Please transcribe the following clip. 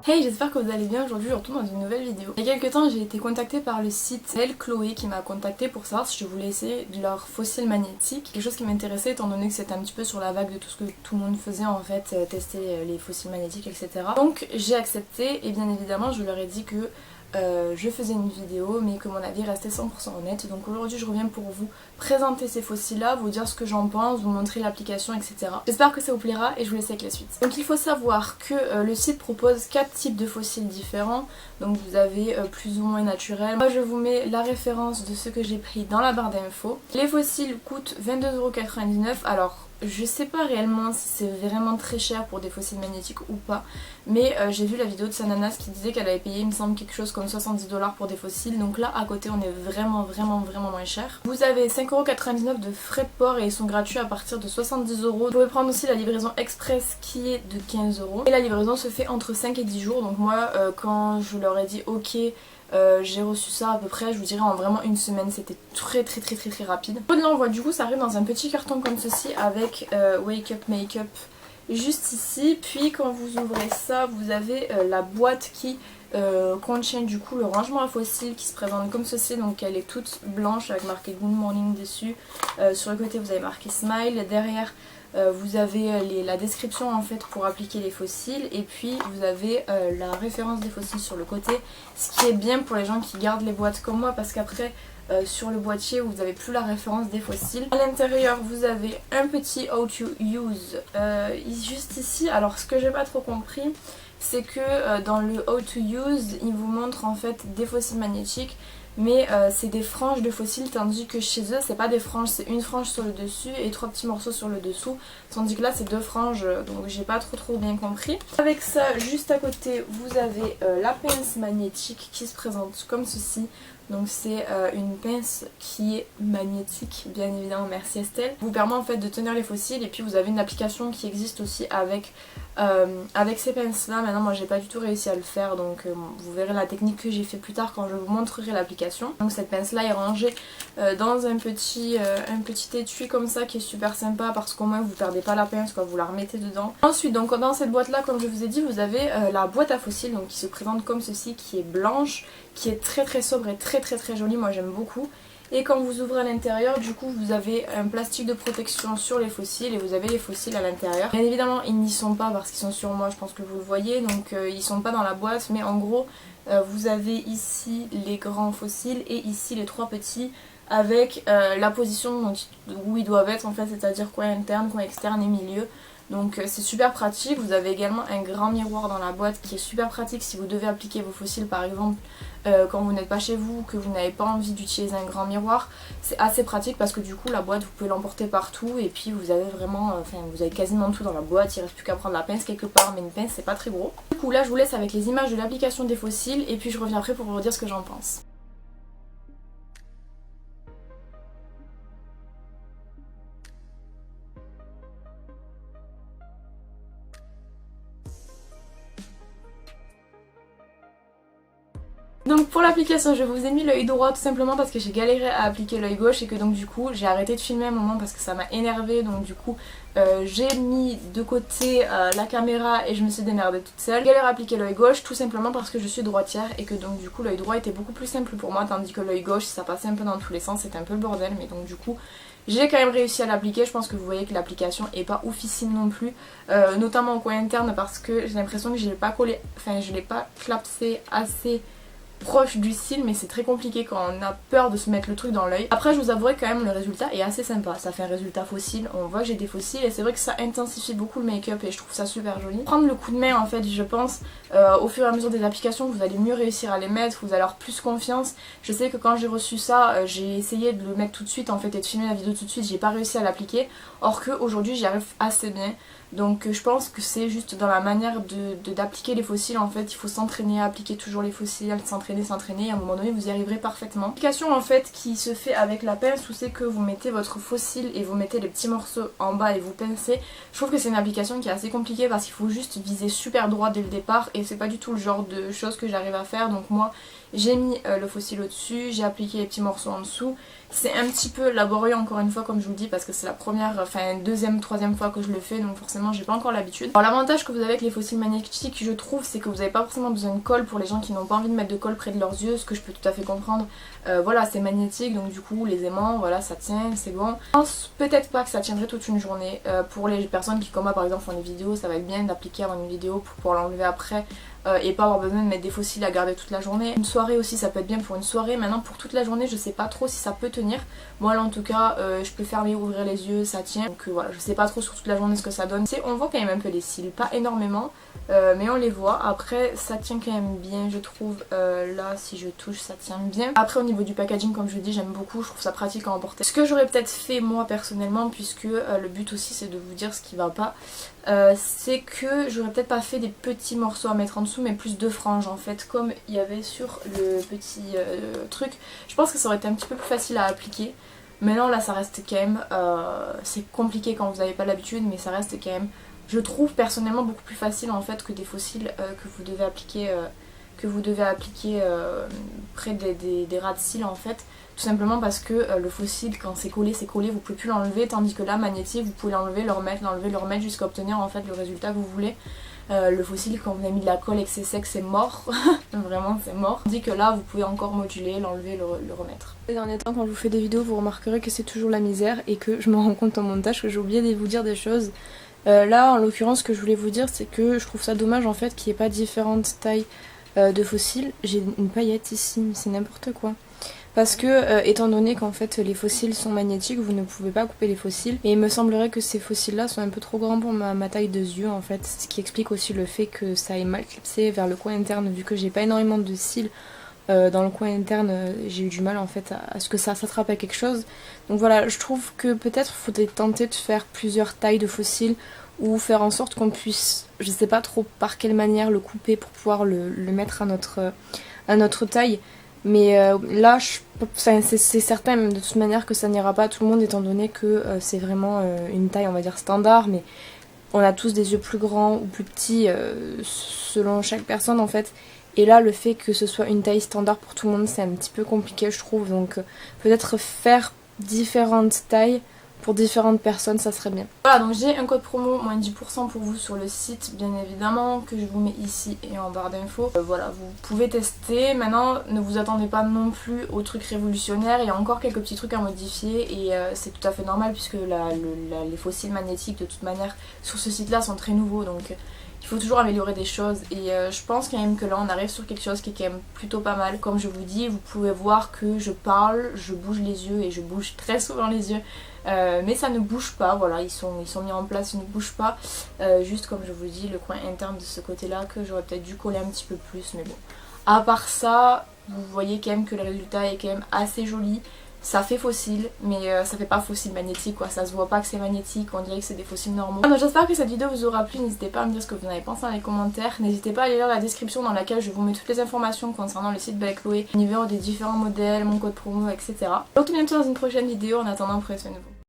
Hey, j'espère que vous allez bien. Aujourd'hui je retourne dans une nouvelle vidéo. Il y a quelques temps j'ai été contactée par le site Elle Chloé qui m'a contactée pour savoir si je voulais essayer de leur fossile magnétique. Quelque chose qui m'intéressait étant donné que c'était un petit peu sur la vague de tout ce que tout le monde faisait en fait, tester les fossiles magnétiques etc. Donc j'ai accepté et bien évidemment je leur ai dit que je faisais une vidéo mais que mon avis restait 100% honnête. Donc aujourd'hui je reviens pour vous présenter ces fossiles là, vous dire ce que j'en pense, vous montrer l'application etc. J'espère que ça vous plaira et je vous laisse avec la suite. Donc il faut savoir que le site propose 4 types de fossiles différents. Donc vous avez plus ou moins naturel. Moi je vous mets la référence de ce que j'ai pris dans la barre d'infos. Les fossiles coûtent 22,99 €. Alors je sais pas réellement si c'est vraiment très cher pour des fossiles magnétiques ou pas, mais j'ai vu la vidéo de Sananas qui disait qu'elle avait payé, il me semble, quelque chose comme 70 $ pour des fossiles. Donc là à côté on est vraiment moins cher. Vous avez 5,99 € de frais de port et ils sont gratuits à partir de 70 €. Vous pouvez prendre aussi la livraison express qui est de 15 € et la livraison se fait entre 5 et 10 jours. Donc moi quand je leur ai dit ok, j'ai reçu ça à peu près, je vous dirais en vraiment une semaine, c'était très rapide. Pour de l'envoi du coup ça arrive dans un petit carton comme ceci avec Wake Up Makeup juste ici. Puis quand vous ouvrez ça vous avez la boîte qui contient du coup le rangement à fossiles qui se présente comme ceci. Donc elle est toute blanche avec marqué Good Morning dessus. Sur le côté vous avez marqué Smile, derrière vous avez la description en fait pour appliquer les fossiles et puis vous avez la référence des fossiles sur le côté, ce qui est bien pour les gens qui gardent les boîtes comme moi parce qu'après sur le boîtier vous n'avez plus la référence des fossiles. À l'intérieur vous avez un petit how to use juste ici. Alors ce que j'ai pas trop compris c'est que dans le how to use il vous montre en fait des fossiles magnétiques mais c'est des franges de fossiles, tandis que chez eux c'est pas des franges, c'est une frange sur le dessus et 3 petits morceaux sur le dessous, tandis que là c'est 2 franges, donc j'ai pas trop bien compris. Avec ça juste à côté vous avez la pince magnétique qui se présente comme ceci. Donc c'est une pince qui est magnétique, bien évidemment, merci Estelle. Vous permet en fait de tenir les fossiles et puis vous avez une application qui existe aussi avec ces pinces là. Maintenant moi j'ai pas du tout réussi à le faire, donc vous verrez la technique que j'ai fait plus tard quand je vous montrerai l'application. Donc cette pince là est rangée dans un petit étui comme ça qui est super sympa parce qu'au moins vous perdez pas la pince quand vous la remettez dedans. Ensuite donc dans cette boîte là, comme je vous ai dit, vous avez la boîte à fossiles donc qui se présente comme ceci, qui est blanche, qui est très sobre et très jolie, moi j'aime beaucoup. Et quand vous ouvrez à l'intérieur du coup vous avez un plastique de protection sur les fossiles et vous avez les fossiles à l'intérieur. Bien évidemment ils n'y sont pas parce qu'ils sont sur moi, je pense que vous le voyez, donc ils sont pas dans la boîte, mais en gros vous avez ici les grands fossiles et ici les 3 petits avec la position où ils doivent être en fait, c'est-à-dire coin interne, coin externe et milieu. Donc c'est super pratique. Vous avez également un grand miroir dans la boîte qui est super pratique si vous devez appliquer vos fossiles par exemple quand vous n'êtes pas chez vous, que vous n'avez pas envie d'utiliser un grand miroir. C'est assez pratique parce que du coup la boîte vous pouvez l'emporter partout et puis vous avez vraiment, vous avez quasiment tout dans la boîte. Il reste plus qu'à prendre la pince quelque part, mais une pince c'est pas très gros. Du coup là je vous laisse avec les images de l'application des fossiles et puis je reviens après pour vous dire ce que j'en pense. Donc pour l'application je vous ai mis l'œil droit tout simplement parce que j'ai galéré à appliquer l'œil gauche et que donc du coup j'ai arrêté de filmer un moment parce que ça m'a énervé. Donc du coup j'ai mis de côté la caméra et je me suis démerdée toute seule. J'ai galéré à appliquer l'œil gauche tout simplement parce que je suis droitière et que donc du coup l'œil droit était beaucoup plus simple pour moi, tandis que l'œil gauche ça passait un peu dans tous les sens, c'était un peu le bordel. Mais donc du coup j'ai quand même réussi à l'appliquer. Je pense que vous voyez que l'application est pas oufissime non plus, notamment au coin interne parce que j'ai l'impression que je l'ai pas collé, je l'ai pas clapsé assez proche du cil, mais c'est très compliqué quand on a peur de se mettre le truc dans l'œil. Après je vous avouerai quand même le résultat est assez sympa, ça fait un résultat fossile, on voit que j'ai des fossiles et c'est vrai que ça intensifie beaucoup le make-up et je trouve ça super joli. Prendre le coup de main en fait, je pense au fur et à mesure des applications vous allez mieux réussir à les mettre, vous allez avoir plus confiance. Je sais que quand j'ai reçu ça j'ai essayé de le mettre tout de suite en fait et de filmer la vidéo tout de suite, j'ai pas réussi à l'appliquer, or que aujourd'hui j'y arrive assez bien. Donc je pense que c'est juste dans la manière d'appliquer les fossiles en fait, il faut s'entraîner à appliquer toujours les fossiles, s'entraîner et à un moment donné vous y arriverez parfaitement. L'application en fait qui se fait avec la pince où c'est que vous mettez votre fossile et vous mettez les petits morceaux en bas et vous pincez. Je trouve que c'est une application qui est assez compliquée parce qu'il faut juste viser super droit dès le départ et c'est pas du tout le genre de choses que j'arrive à faire. Donc moi J'ai mis le fossile au dessus, j'ai appliqué les petits morceaux en dessous. C'est un petit peu laborieux encore une fois comme je vous le dis parce que c'est la première, enfin deuxième, troisième fois que je le fais, donc forcément j'ai pas encore l'habitude. Alors l'avantage que vous avez avec les fossiles magnétiques je trouve, c'est que vous n'avez pas forcément besoin de colle pour les gens qui n'ont pas envie de mettre de colle près de leurs yeux, ce que je peux tout à fait comprendre. Voilà, c'est magnétique donc du coup les aimants, voilà, ça tient, c'est bon. Je pense peut-être pas que ça tiendrait toute une journée. Pour les personnes qui comme moi par exemple font des vidéos, ça va être bien d'appliquer avant une vidéo pour pouvoir l'enlever après. Et pas avoir besoin de mettre des fossiles à garder toute la journée. Une soirée aussi ça peut être bien pour une soirée. Maintenant pour toute la journée je sais pas trop si ça peut tenir. Moi là en tout cas je peux fermer ouvrir les yeux, ça tient. Donc voilà, je sais pas trop sur toute la journée ce que ça donne. On voit quand même un peu les cils, pas énormément mais on les voit. Après ça tient quand même bien je trouve. Là si je touche ça tient bien. Après au niveau du packaging comme je vous dis j'aime beaucoup, je trouve ça pratique à emporter. Ce que j'aurais peut-être fait moi personnellement puisque le but aussi c'est de vous dire ce qui va pas. C'est que j'aurais peut-être pas fait des petits morceaux à mettre en dessous mais plus de franges en fait comme il y avait sur le petit truc. Je pense que ça aurait été un petit peu plus facile à appliquer. Maintenant là ça reste quand même, c'est compliqué quand vous n'avez pas l'habitude mais ça reste quand même, je trouve personnellement beaucoup plus facile en fait que des fossiles que vous devez appliquer, près des ras de cils en fait. Tout simplement parce que le fossile quand c'est collé, vous pouvez plus l'enlever, tandis que là magnétique vous pouvez l'enlever, le remettre, l'enlever, le remettre jusqu'à obtenir en fait le résultat que vous voulez. Le fossile quand vous avez mis de la colle et que c'est sec c'est mort, vraiment c'est mort. Tandis que là vous pouvez encore moduler, l'enlever, le remettre. Ces derniers temps quand je vous fais des vidéos vous remarquerez que c'est toujours la misère et que je me rends compte en montage que j'ai oublié de vous dire des choses. Là en l'occurrence ce que je voulais vous dire c'est que je trouve ça dommage en fait qu'il n'y ait pas différentes tailles de fossiles. J'ai une paillette ici, c'est n'importe quoi. Parce que étant donné qu'en fait les fossiles sont magnétiques, vous ne pouvez pas couper les fossiles. Et il me semblerait que ces fossiles là sont un peu trop grands pour ma taille de yeux en fait. Ce qui explique aussi le fait que ça ait mal clipsé vers le coin interne vu que j'ai pas énormément de cils. Dans le coin interne j'ai eu du mal en fait à ce que ça s'attrape à quelque chose. Donc voilà, je trouve que peut-être faudrait tenter de faire plusieurs tailles de fossiles ou faire en sorte qu'on puisse, je sais pas trop par quelle manière le couper pour pouvoir le mettre à notre taille. Mais là c'est certain même de toute manière que ça n'ira pas à tout le monde étant donné que c'est vraiment une taille on va dire standard, mais on a tous des yeux plus grands ou plus petits selon chaque personne en fait. Et là le fait que ce soit une taille standard pour tout le monde c'est un petit peu compliqué je trouve, donc peut-être faire différentes tailles pour différentes personnes ça serait bien. Voilà, donc j'ai un code promo moins 10% pour vous sur le site bien évidemment que je vous mets ici et en barre d'infos. Voilà, vous pouvez tester. Maintenant ne vous attendez pas non plus aux trucs révolutionnaires, il y a encore quelques petits trucs à modifier et c'est tout à fait normal puisque les fossiles magnétiques de toute manière sur ce site là sont très nouveaux, donc il faut toujours améliorer des choses et je pense quand même que là on arrive sur quelque chose qui est quand même plutôt pas mal. Comme je vous dis, vous pouvez voir que je parle, je bouge les yeux et je bouge très souvent les yeux. Mais ça ne bouge pas, voilà, ils sont mis en place, ils ne bougent pas. Juste comme je vous dis, le coin interne de ce côté là que j'aurais peut-être dû coller un petit peu plus, mais bon. À part ça, vous voyez quand même que le résultat est quand même assez joli. Ça fait fossile, mais ça fait pas fossile magnétique quoi, ça se voit pas que c'est magnétique, on dirait que c'est des fossiles normaux. Donc j'espère que cette vidéo vous aura plu, n'hésitez pas à me dire ce que vous en avez pensé dans les commentaires. N'hésitez pas à aller lire la description dans laquelle je vous mets toutes les informations concernant le site Belle Chloé, le numéro des différents modèles, mon code promo, etc. Donc tout bientôt dans une prochaine vidéo, en attendant prenez soin de vous.